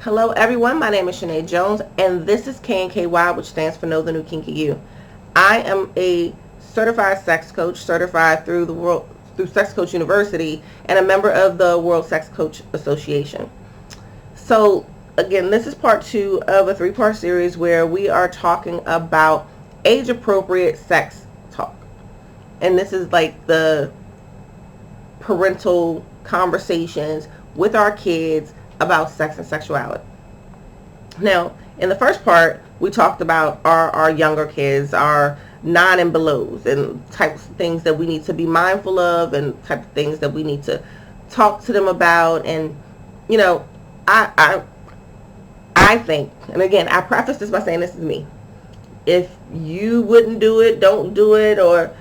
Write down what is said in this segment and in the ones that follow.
Hello everyone, my name is Shani Jones and this is KNKY, which stands for Know the New Kinky You. I am a certified sex coach, certified through Sex Coach University, and a member of the World Sex Coach Association. So again, this is part 2 of a 3-part series where we are talking about age appropriate sex talk. And this is like the parental conversations with our kids about sex and sexuality. Now, in the first part, we talked about our younger kids, our 9 and belows, and types of things that we need to be mindful of, and type of things that we need to talk to them about. And you know, I think, and again, I preface this by saying this is me. If you wouldn't do it, don't do it, or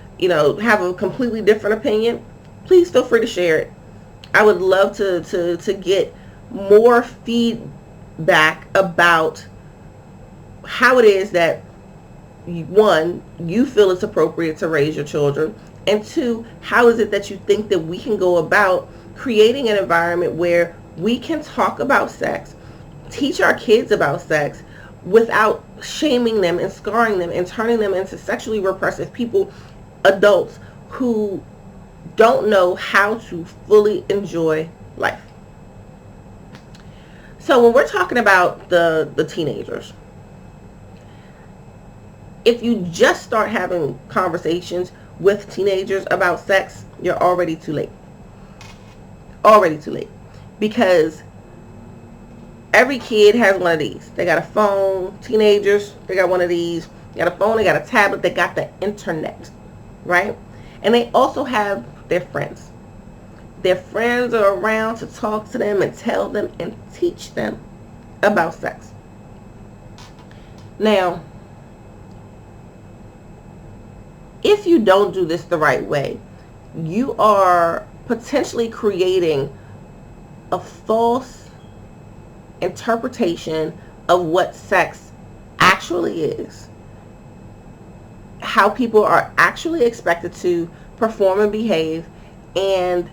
have a completely different opinion, please feel free to share it. I would love to get more feedback about how it is that, 1, you feel it's appropriate to raise your children, and 2, how is it that you think that we can go about creating an environment where we can talk about sex, teach our kids about sex without shaming them and scarring them and turning them into sexually repressive people, adults who don't know how to fully enjoy life. So when we're talking about the teenagers, if you just start having conversations with teenagers about sex, you're already too late. Already too late. Because every kid has one of these. They got a phone. Teenagers, they got one of these. They got a phone, they got a tablet, they got the internet, right? And they also have their friends. Their friends are around to talk to them and tell them and teach them about sex. Now, if you don't do this the right way, you are potentially creating a false interpretation of what sex actually is, how people are actually expected to perform and behave, and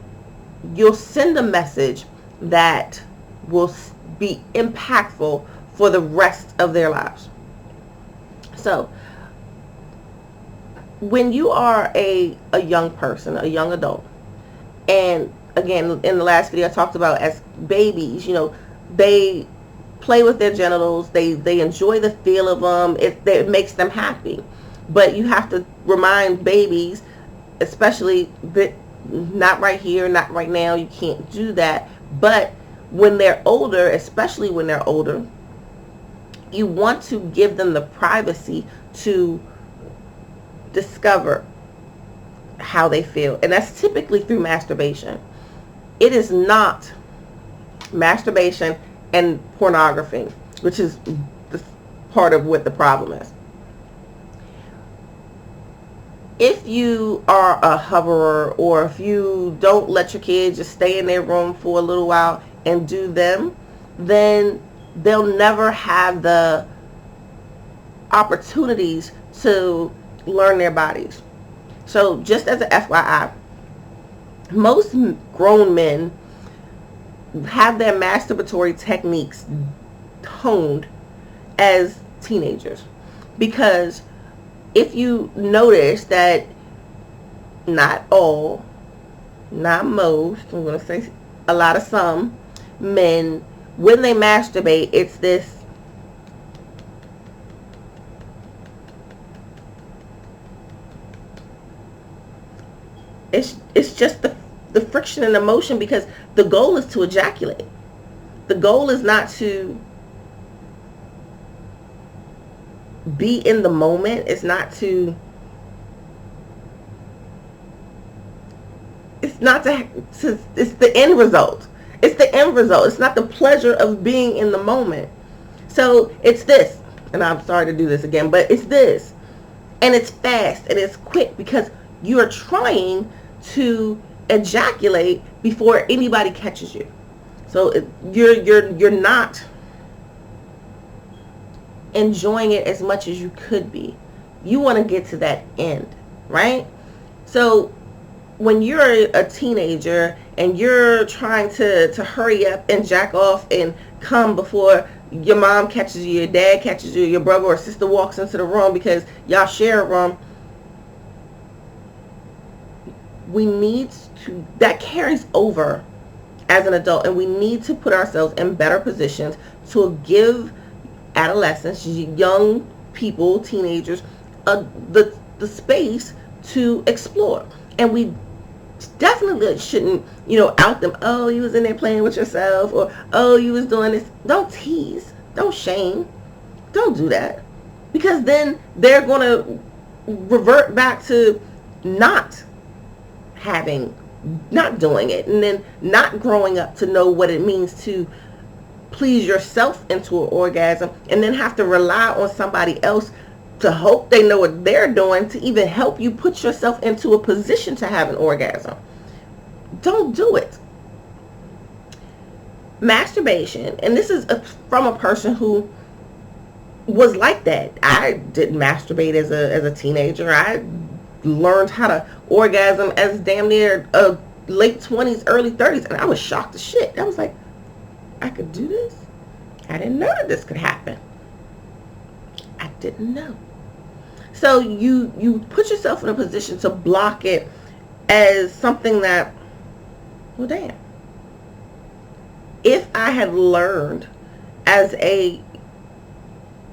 you'll send a message that will be impactful for the rest of their lives. So when you are a young person, a young adult, and again, in the last video I talked about as babies, they play with their genitals, they enjoy the feel of them, it makes them happy. But you have to remind babies, especially that not right here, not right now, you can't do that. But when they're older, especially when they're older, you want to give them the privacy to discover how they feel. And that's typically through masturbation. It is not masturbation and pornography, which is part of what the problem is. If you are a hoverer, or if you don't let your kids just stay in their room for a little while and do them, then they'll never have the opportunities to learn their bodies. So just as an FYI, most grown men have their masturbatory techniques honed as teenagers, because if you notice that not all, not most, I'm going to say a lot of some men, when they masturbate, it's this it's just the friction and emotion, because the goal is to ejaculate. The goal is not to be in the moment. It's not to it's the end result. It's the end result. It's not the pleasure of being in the moment. So it's this, and I'm sorry to do this again, but it's this, and it's fast and it's quick, because you are trying to ejaculate before anybody catches you. So you're not enjoying it as much as you could be. You want to get to that end, right? So when you're a teenager and you're trying to hurry up and jack off and come before your mom catches you, your dad catches you, your brother or sister walks into the room because y'all share a room, we need to, that carries over as an adult, and we need to put ourselves in better positions to give adolescents, young people, teenagers, the space to explore. And we definitely shouldn't, out them. Oh, you was in there playing with yourself, or oh, you was doing this. Don't tease. Don't shame. Don't do that, because then they're going to revert back to not doing it, and then not growing up to know what it means to please yourself into an orgasm, and then have to rely on somebody else to hope they know what they're doing to even help you put yourself into a position to have an orgasm. Don't do it. Masturbation, and this is from a person who was like that. I didn't masturbate as a teenager. I learned how to orgasm as damn near late 20s, early 30s, and I was shocked as shit. I was like, I could do this? I didn't know that this could happen. I didn't know. So you put yourself in a position to block it as something that, well, damn. If I had learned as a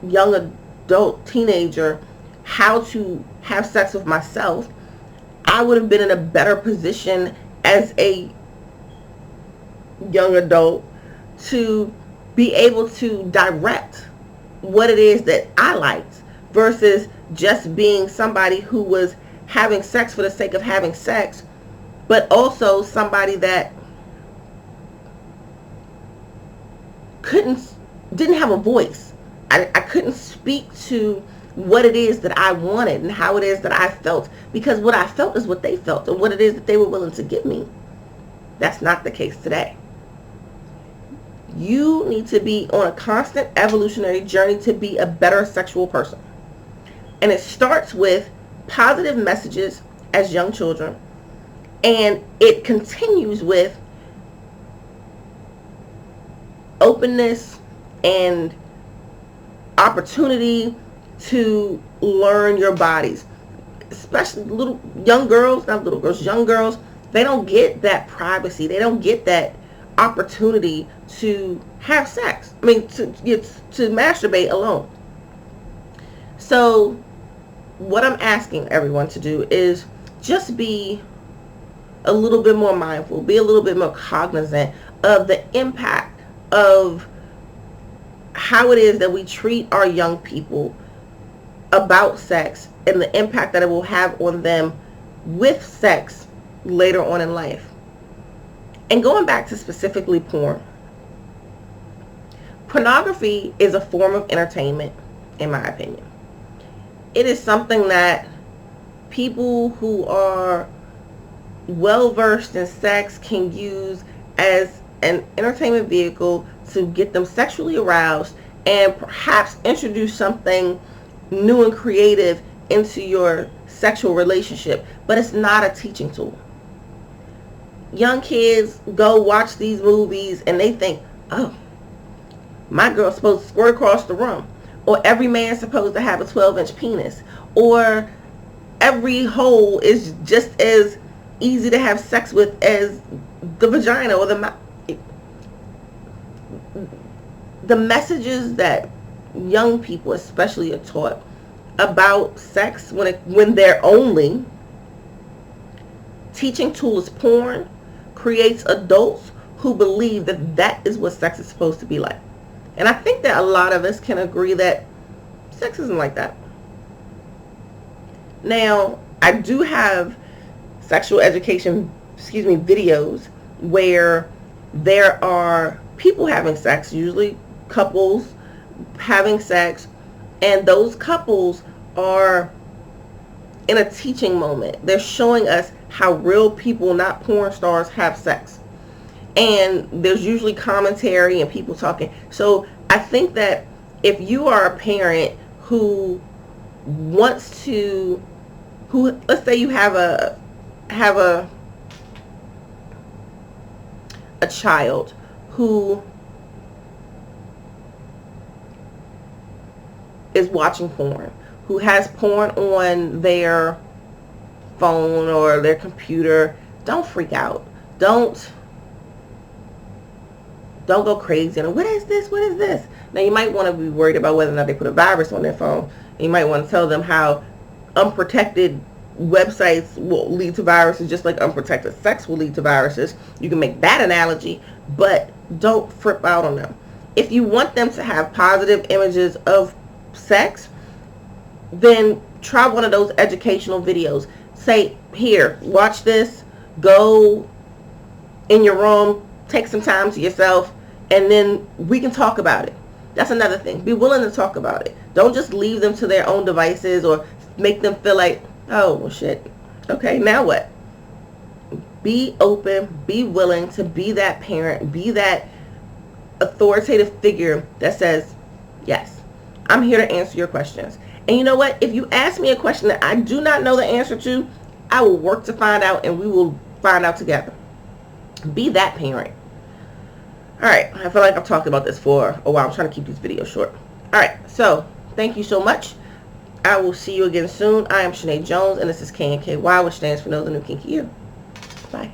young adult teenager how to have sex with myself, I would have been in a better position as a young adult to be able to direct what it is that I liked, versus just being somebody who was having sex for the sake of having sex, but also somebody that didn't have a voice. I couldn't speak to what it is that I wanted and how it is that I felt, because what I felt is what they felt, and what it is that they were willing to give me. That's not the case today. You need to be on a constant evolutionary journey to be a better sexual person. And it starts with positive messages as young children, and it continues with openness and opportunity to learn your bodies. Especially young girls, they don't get that privacy. They don't get that opportunity to have sex. I mean, to masturbate alone. So what I'm asking everyone to do is just be a little bit more mindful, be a little bit more cognizant of the impact of how it is that we treat our young people about sex, and the impact that it will have on them with sex later on in life. And going back to specifically porn. Pornography is a form of entertainment, in my opinion. It is something that people who are well versed in sex can use as an entertainment vehicle to get them sexually aroused and perhaps introduce something new and creative into your sexual relationship. But it's not a teaching tool. Young kids go watch these movies and they think, oh, my girl's supposed to squirt across the room, or every man's supposed to have a 12-inch penis, or every hole is just as easy to have sex with as the vagina or the mouth. The messages that young people especially are taught about sex when their only teaching tool is porn creates adults who believe that is what sex is supposed to be like. And I think that a lot of us can agree that sex isn't like that. Now, I do have sexual education, videos where there are people having sex, usually couples having sex, and those couples are in a teaching moment. They're showing us how real people, not porn stars, have sex. And there's usually commentary and people talking. So I think that if you are a parent who wants to, let's say you have a a child who is watching porn, who has porn on their phone or their computer, don't freak out. Don't go crazy. And what is this? What is this? Now, you might want to be worried about whether or not they put a virus on their phone. You might want to tell them how unprotected websites will lead to viruses, just like unprotected sex will lead to viruses. You can make that analogy, but don't flip out on them. If you want them to have positive images of sex, then try one of those educational videos. Say, here, watch this, go in your room, take some time to yourself, and then we can talk about it. That's another thing. Be willing to talk about it. Don't just leave them to their own devices or make them feel like, oh, well, shit. Okay, now what? Be open. Be willing to be that parent. Be that authoritative figure that says, yes, I'm here to answer your questions. And you know what? If you ask me a question that I do not know the answer to, I will work to find out, and we will find out together. Be that parent. All right, I feel like I've talked about this for a while. I'm trying to keep these videos short. All right, so thank you so much. I will see you again soon. I am Shani Jones, and this is KNKY, which stands for Know the New Kinky You. Bye.